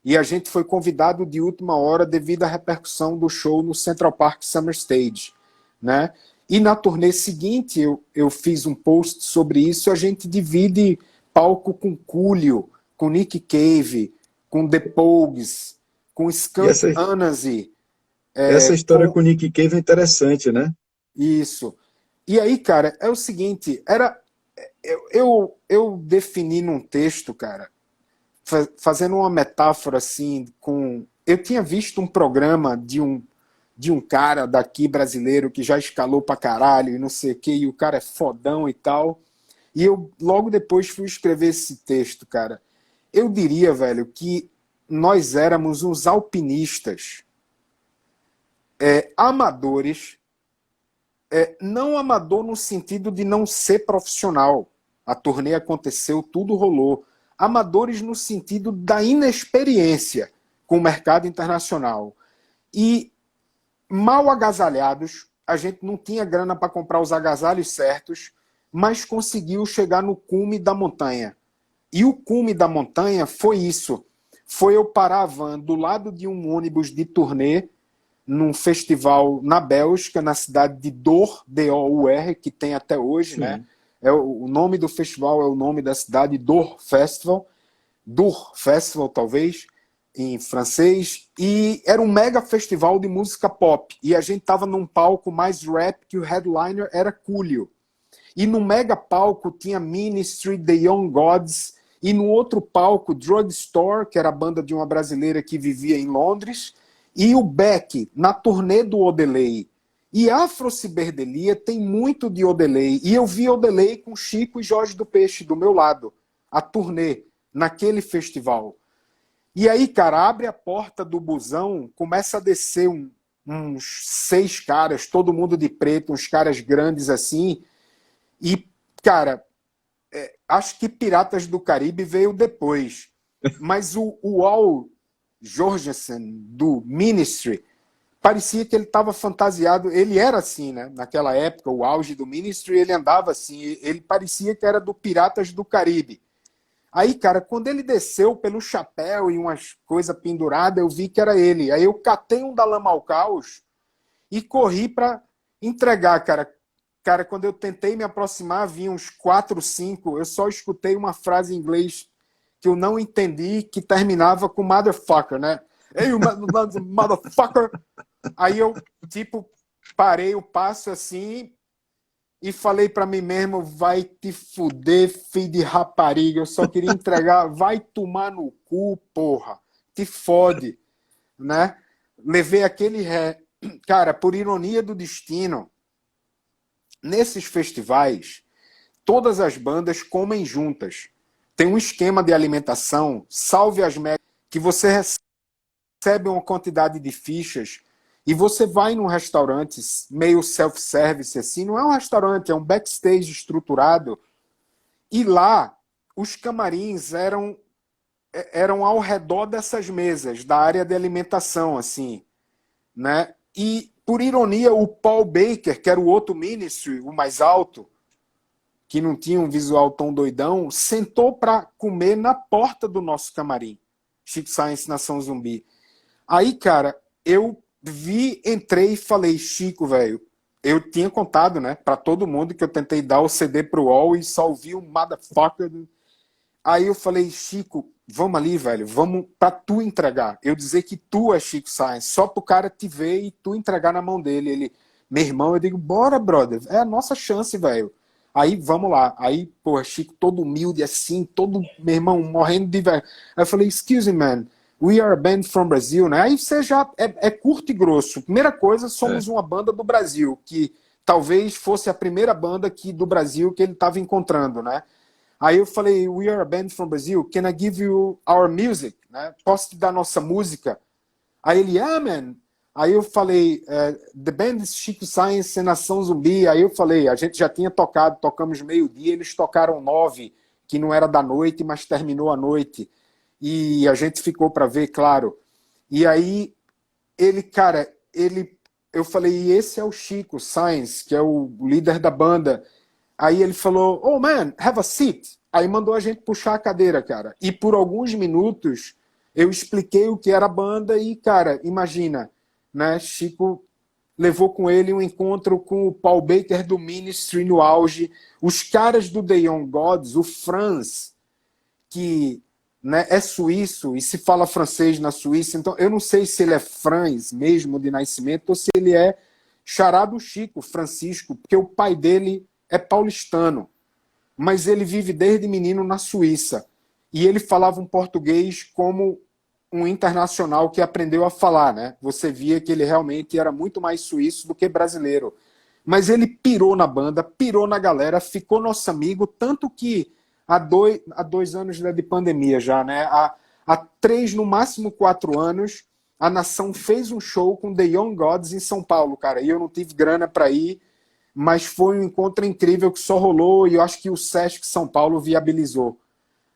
E a gente foi convidado de última hora devido à repercussão do show no Central Park Summer Stage, né? E na turnê seguinte eu fiz um post sobre isso. A gente divide palco com Coolio, com Nick Cave, com The Pogues, com Skunk Anansi. Essa história com o Nick Cave é interessante, né? Isso. E aí, cara, é o seguinte, eu defini num texto, cara, fazendo uma metáfora assim, eu tinha visto um programa de um cara daqui brasileiro que já escalou pra caralho e não sei o que, e o cara é fodão e tal. E eu logo depois fui escrever esse texto, cara. Eu diria, velho, que nós éramos uns alpinistas amadores, não amador no sentido de não ser profissional. A turnê aconteceu, tudo rolou. Amadores no sentido da inexperiência com o mercado internacional. E mal agasalhados, a gente não tinha grana para comprar os agasalhos certos, mas conseguiu chegar no cume da montanha. E o cume da montanha foi isso. Foi eu parar a van do lado de um ônibus de turnê num festival na Bélgica, na cidade de Dour, D-O-U-R, que tem até hoje, sim, né? O nome do festival é o nome da cidade, Dour Festival, talvez, em francês, e era um mega festival de música pop, e a gente tava num palco mais rap, que o headliner era Coolio. E no mega palco tinha Ministry, The Young Gods, e no outro palco, Drugstore, que era a banda de uma brasileira que vivia em Londres, e o Beck, na turnê do Odelay. E Afro Ciberdelia tem muito de Odelay. E eu vi Odelay com Chico e Jorge do Peixe do meu lado, a turnê, naquele festival. E aí, cara, abre a porta do busão, começa a descer uns 6 caras, todo mundo de preto, uns caras grandes assim. E, cara, acho que Piratas do Caribe veio depois. Mas o Al Jorgensen, do Ministry, parecia que ele estava fantasiado. Ele era assim, né? Naquela época, o auge do Ministry, ele andava assim. Ele parecia que era do Piratas do Caribe. Aí, cara, quando ele desceu pelo chapéu e umas coisas penduradas, eu vi que era ele. Aí eu catei um da Lama ao Caos e corri para entregar, cara. Cara, quando eu tentei me aproximar, vinha uns 4, 5. Eu só escutei uma frase em inglês que eu não entendi, que terminava com motherfucker, né? Ei, motherfucker! Aí eu, tipo, parei o passo assim e falei pra mim mesmo, vai te fuder, filho de rapariga, eu só queria entregar, vai tomar no cu, porra, te fode, né? Levei aquele ré. Cara, por ironia do destino, nesses festivais, todas as bandas comem juntas. Tem um esquema de alimentação, salve as médias, que você recebe uma quantidade de fichas e você vai num restaurante meio self-service, assim, não é um restaurante, é um backstage estruturado, e lá os camarins eram ao redor dessas mesas, da área de alimentação, assim, né? E, por ironia, o Paul Baker, que era o outro Ministry, o mais alto, que não tinha um visual tão doidão, sentou para comer na porta do nosso camarim. Chico Science Nação Zumbi. Aí, cara, eu entrei e falei, Chico, velho, eu tinha contado, né, para todo mundo que eu tentei dar o CD pro UOL e só ouvi um motherfucker. Aí eu falei, Chico, vamos ali, velho, vamos pra tu entregar. Eu dizer que tu é Chico Science, só pro cara te ver e tu entregar na mão dele. Ele, meu irmão, eu digo, bora, brother, é a nossa chance, velho. Aí, vamos lá. Aí, pô, Chico todo humilde assim, todo, meu irmão, morrendo de velho. Aí eu falei, excuse me, man, we are a band from Brazil, né? Aí você já, é curto e grosso. Primeira coisa, somos uma banda do Brasil, que talvez fosse a primeira banda do Brasil que ele estava encontrando, né? Aí eu falei, we are a band from Brazil, can I give you our music? Né? Posso te dar nossa música? Aí ele, man. Aí eu falei, the band is Chico Science e Nação Zumbi. Aí eu falei, a gente já tinha tocado, tocamos meio-dia, eles tocaram 9, que não era da noite, mas terminou a noite. E a gente ficou para ver, claro. E aí, eu falei, e esse é o Chico Science, que é o líder da banda. Aí ele falou, oh man, have a seat. Aí mandou a gente puxar a cadeira, cara. E por alguns minutos eu expliquei o que era a banda e, cara, imagina, né? Chico levou com ele um encontro com o Paul Baker do Ministry no auge, os caras do The Young Gods, o Franz, que, né, é suíço e se fala francês na Suíça, então eu não sei se ele é Franz mesmo de nascimento ou se ele é xará do Chico, Francisco, porque o pai dele é paulistano, mas ele vive desde menino na Suíça. E ele falava um português como um internacional que aprendeu a falar, né? Você via que ele realmente era muito mais suíço do que brasileiro. Mas ele pirou na banda, pirou na galera, ficou nosso amigo, tanto que há dois anos de pandemia já, né? Há 3, no máximo 4 anos, a Nação fez um show com The Young Gods em São Paulo, cara. E eu não tive grana para ir, mas foi um encontro incrível que só rolou e eu acho que o Sesc São Paulo viabilizou.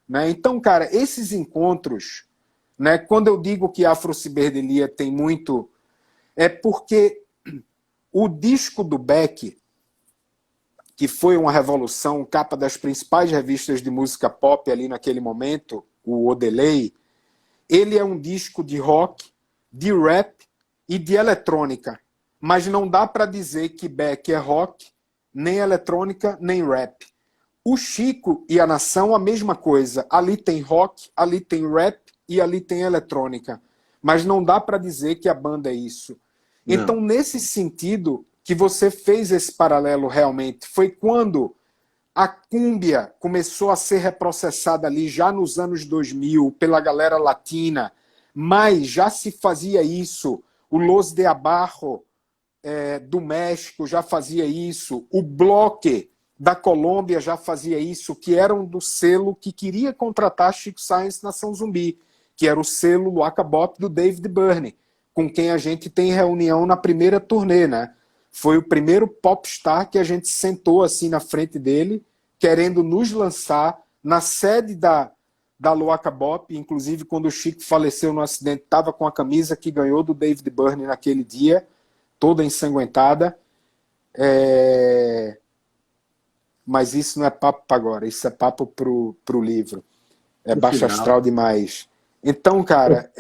Né? Então, cara, esses encontros, né, quando eu digo que a Afrociberdelia tem muito, é porque o disco do Beck, que foi uma revolução, capa das principais revistas de música pop ali naquele momento, o Odelay, ele é um disco de rock, de rap e de eletrônica. Mas não dá para dizer que Beck é rock, nem eletrônica, nem rap. O Chico e a Nação, a mesma coisa. Ali tem rock, ali tem rap e ali tem eletrônica. Mas não dá para dizer que a banda é isso. Não. Então, nesse sentido, que você fez esse paralelo realmente, foi quando a cúmbia começou a ser reprocessada ali já nos anos 2000 pela galera latina, mas já se fazia isso. O Los de Abajo, do México já fazia isso, o Bloque da Colômbia já fazia isso, que eram do selo que queria contratar Chico Science Nação Zumbi, que era o selo Luaca Bop do David Byrne, com quem a gente tem reunião na primeira turnê, né? Foi o primeiro popstar que a gente sentou assim na frente dele, querendo nos lançar na sede da Luaca Bop, inclusive quando o Chico faleceu no acidente, estava com a camisa que ganhou do David Byrne naquele dia, toda ensanguentada. Mas isso não é papo para agora, isso é papo pro livro. É baixo astral demais. Então, cara,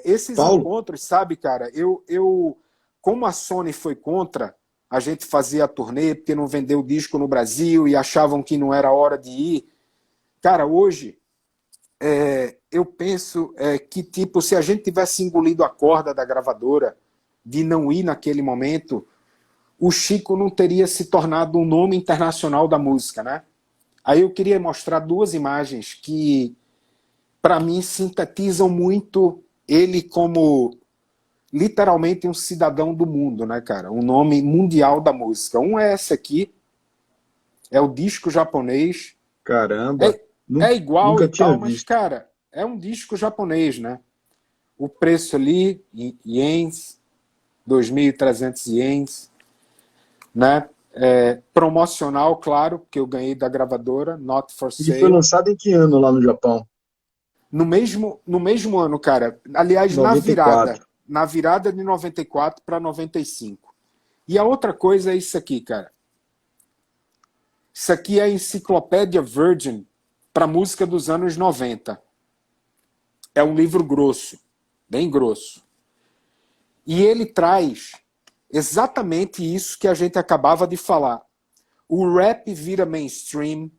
esses encontros, sabe, cara, eu como a Sony foi contra a gente fazer a turnê, porque não vendeu o disco no Brasil e achavam que não era hora de ir, cara, hoje eu penso que, tipo, se a gente tivesse engolido a corda da gravadora de não ir naquele momento, o Chico não teria se tornado um nome internacional da música, né? Aí eu queria mostrar 2 imagens que, para mim, sintetizam muito ele como literalmente um cidadão do mundo, né, cara? Um nome mundial da música. Um é esse aqui, é o disco japonês. Caramba! É igual e tal, mas, cara, é um disco japonês, né? O preço ali, ienes, 2.300 ienes, né? Promocional, claro, porque eu ganhei da gravadora, Not For Sale. E foi lançado em que ano lá no Japão? No mesmo ano, cara. Aliás, 94. na virada de 94 para 95. E a outra coisa é isso aqui, cara. Isso aqui é a Enciclopédia Virgin para música dos anos 90. É um livro grosso, bem grosso. E ele traz exatamente isso que a gente acabava de falar. O rap vira mainstream,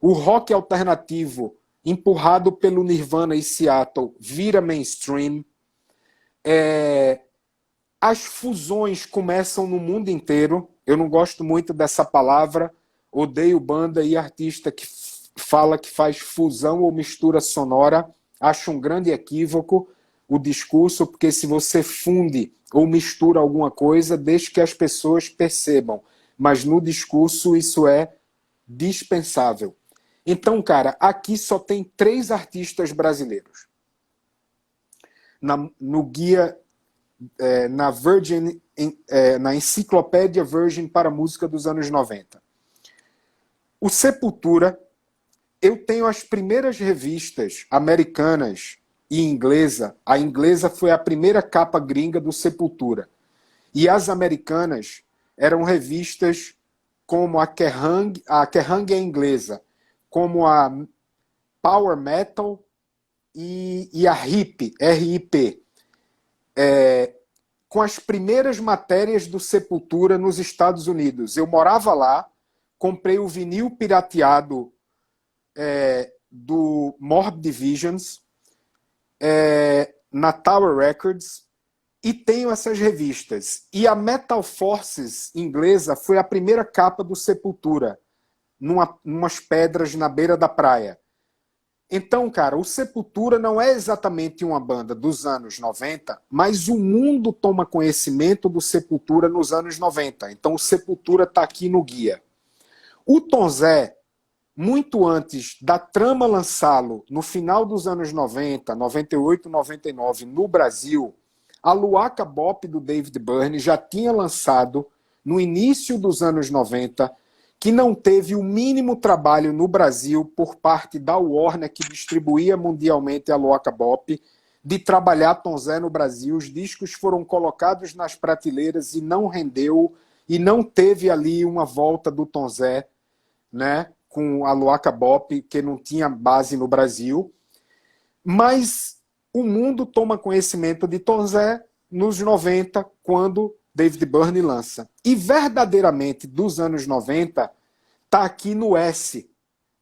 o rock alternativo, empurrado pelo Nirvana e Seattle, vira mainstream. As fusões começam no mundo inteiro. Eu não gosto muito dessa palavra, odeio banda e artista que fala que faz fusão ou mistura sonora. Acho um grande equívoco o discurso, porque se você funde ou mistura alguma coisa, deixe que as pessoas percebam. Mas no discurso isso é dispensável. Então, cara, aqui só tem 3 artistas brasileiros. No guia, na Virgin, na Enciclopédia Virgin para a música dos anos 90. O Sepultura, eu tenho as primeiras revistas americanas e inglesa. A inglesa foi a primeira capa gringa do Sepultura. E as americanas eram revistas como a Kerrang é inglesa, como a Power Metal e a RIP, RIP, com as primeiras matérias do Sepultura nos Estados Unidos. Eu morava lá, comprei o vinil pirateado do Morbid Visions na Tower Records e tenho essas revistas. E a Metal Forces inglesa foi a primeira capa do Sepultura, numas pedras na beira da praia. Então, cara, o Sepultura não é exatamente uma banda dos anos 90, mas o mundo toma conhecimento do Sepultura nos anos 90. Então o Sepultura está aqui no guia. O Tom Zé, muito antes da Trama lançá-lo no final dos anos 90, 98, 99, no Brasil, a Luaka Bop do David Byrne já tinha lançado no início dos anos 90, que não teve o mínimo trabalho no Brasil por parte da Warner, que distribuía mundialmente a Luaka Bop, de trabalhar Tom Zé no Brasil. Os discos foram colocados nas prateleiras e não rendeu, e não teve ali uma volta do Tom Zé, né, com a Luaka Bop, que não tinha base no Brasil. Mas o mundo toma conhecimento de Tom Zé nos 90, quando David Byrne lança. E verdadeiramente, dos anos 90, está aqui no S,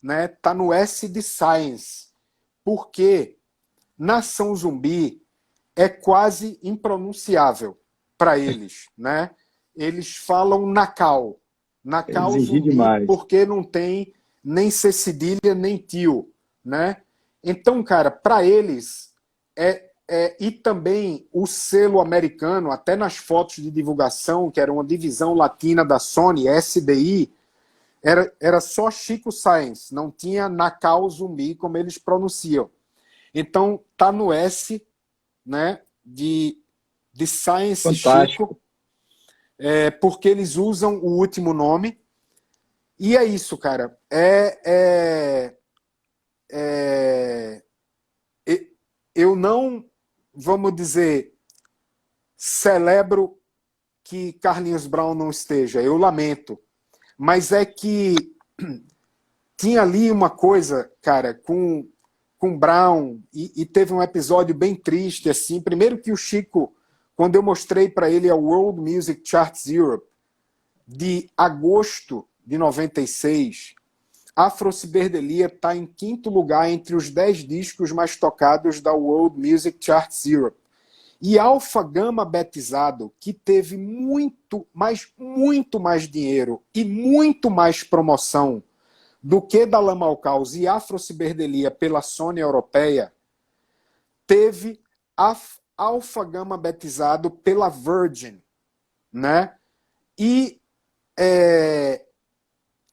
né? Tá no S de Science. Porque Nação Zumbi é quase impronunciável para eles, né? Eles falam Nacal. Nacal Zumbi, demais, porque não tem nem C cedilha, nem tio, né? Então, cara, para eles e também o selo americano, até nas fotos de divulgação, que era uma divisão latina da Sony, SDI, era só Chico Science, não tinha Nacal Zumbi, como eles pronunciam. Então, tá no S, né, de Science. Fantástico. Chico, porque eles usam o último nome. E é isso, cara. Eu não, vamos dizer, celebro que Carlinhos Brown não esteja. Eu lamento. Mas é que tinha ali uma coisa, cara, com Brown, e teve um episódio bem triste, assim. Primeiro que o Chico, quando eu mostrei para ele a World Music Charts Europe, de agosto de 96, Afro-Ciberdelia está em 5º lugar entre os 10 discos mais tocados da World Music Charts Europe. E Alpha Gamma Betizado, que teve muito mais dinheiro e muito mais promoção do que da Lama ao Caos e Afro-Ciberdelia pela Sony europeia, teve Alpha Gamma Betizado pela Virgin, né? E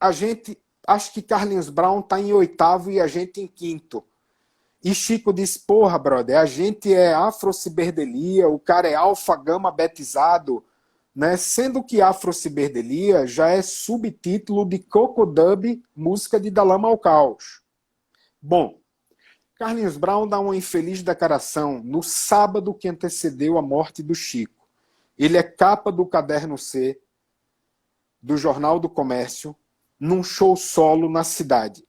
a gente, acho que Carlinhos Brown está em 8º e a gente em 5º. E Chico disse, porra, brother, a gente é Afro-Ciberdelia, o cara é Alpha Gamma Betizado, né? Sendo que Afro-Ciberdelia já é subtítulo de Cocodub, música de Da Lama ao Caos. Bom, Carlinhos Brown dá uma infeliz declaração no sábado que antecedeu a morte do Chico. Ele é capa do Caderno C, do Jornal do Comércio, num show solo na cidade.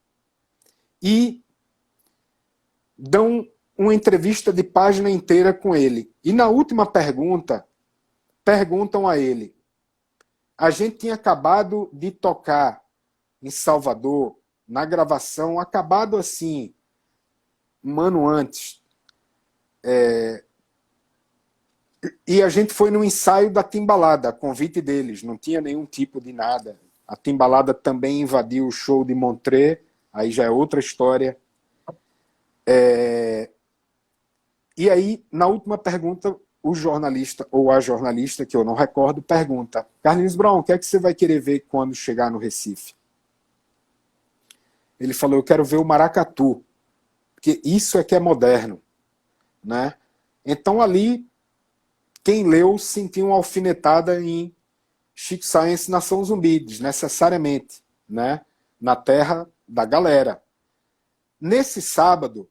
E dão uma entrevista de página inteira com ele. E na última pergunta, perguntam a ele: a gente tinha acabado de tocar em Salvador, na gravação, acabado assim, um ano antes. E a gente foi no ensaio da Timbalada, a convite deles, não tinha nenhum tipo de nada. A Timbalada também invadiu o show de Montreux, aí já é outra história. E aí, na última pergunta, o jornalista, ou a jornalista, que eu não recordo, pergunta: Carlinhos Brown, o que é que você vai querer ver quando chegar no Recife? Ele falou: eu quero ver o Maracatu, porque isso é que é moderno, né? Então ali, quem leu sentiu uma alfinetada em Chico Science, Nação Zumbi, desnecessariamente, né? Na terra da galera. Nesse sábado,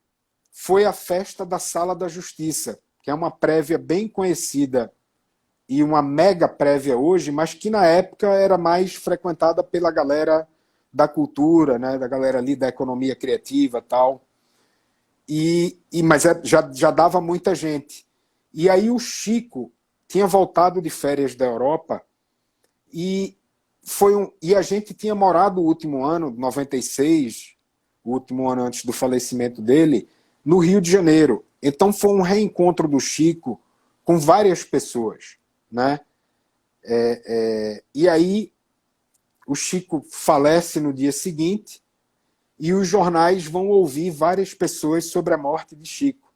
foi a festa da Sala da Justiça, que é uma prévia bem conhecida e uma mega prévia hoje, mas que na época era mais frequentada pela galera da cultura, né, da galera ali da economia criativa e tal. Mas já dava muita gente. E aí o Chico tinha voltado de férias da Europa e e a gente tinha morado o último ano, 96, o último ano antes do falecimento dele, no Rio de Janeiro. Então foi um reencontro do Chico com várias pessoas, né? E aí o Chico falece no dia seguinte e os jornais vão ouvir várias pessoas sobre a morte de Chico.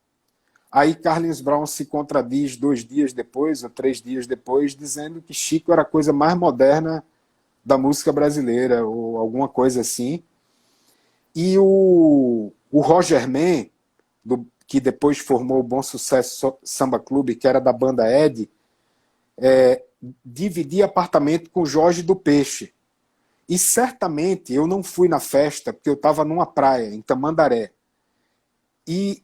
Aí Carlinhos Brown se contradiz 2 dias depois, ou 3 dias depois, dizendo que Chico era a coisa mais moderna da música brasileira, ou alguma coisa assim. E o Roger Man, que depois formou o Bom Sucesso Samba Clube, que era da banda Ed, dividia apartamento com o Jorge do Peixe. E certamente eu não fui na festa, porque eu estava numa praia, em Tamandaré. E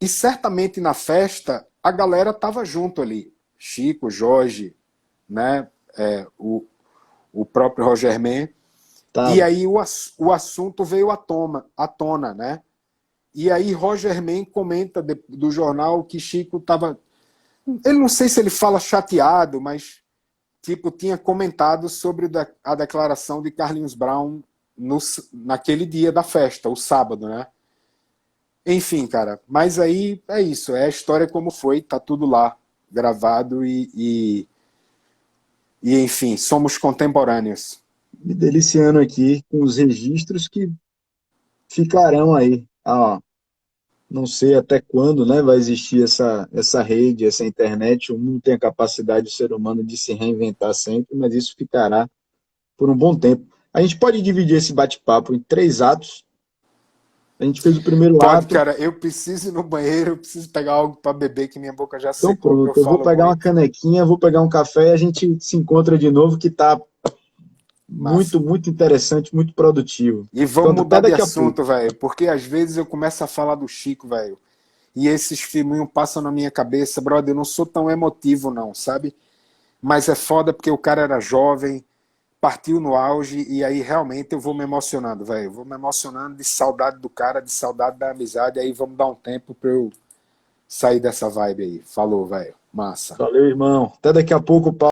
certamente na festa a galera estava junto ali. Chico, Jorge, né? O próprio Roger Man. Tá. E aí o assunto veio à tona, né? E aí Roger Man comenta do jornal que Chico estava... Ele não sei se ele fala chateado, mas tipo, tinha comentado sobre a declaração de Carlinhos Brown naquele dia da festa, o sábado, né? Enfim, cara, mas aí é isso, é a história como foi, tá tudo lá, gravado enfim, somos contemporâneos. Me deliciando aqui com os registros que ficarão aí. Ah, não sei até quando, né, vai existir essa rede, essa internet. O mundo tem a capacidade do ser humano de se reinventar sempre, mas isso ficará por um bom tempo. A gente pode dividir esse bate-papo em 3 atos. A gente fez o primeiro Pode, ato. cara, eu preciso ir no banheiro, eu preciso pegar algo para beber, que minha boca já Então secou, pronto, porque eu eu vou falo pegar uma muito. canequinha, vou pegar um café e a gente se encontra de novo, que tá Massa. muito, muito interessante, muito produtivo. E vamos Pronto, até mudar de daqui a pouco. assunto, velho, porque às vezes eu começo a falar do Chico, velho, e esses filminhos passam na minha cabeça, brother, eu não sou tão emotivo não, sabe? Mas é foda porque o cara era jovem, partiu no auge, e aí realmente eu vou me emocionando, velho. Vou me emocionando de saudade do cara, de saudade da amizade, aí vamos dar um tempo pra eu sair dessa vibe aí. Falou, velho. Massa. Valeu, irmão. Até daqui a pouco, Paulo.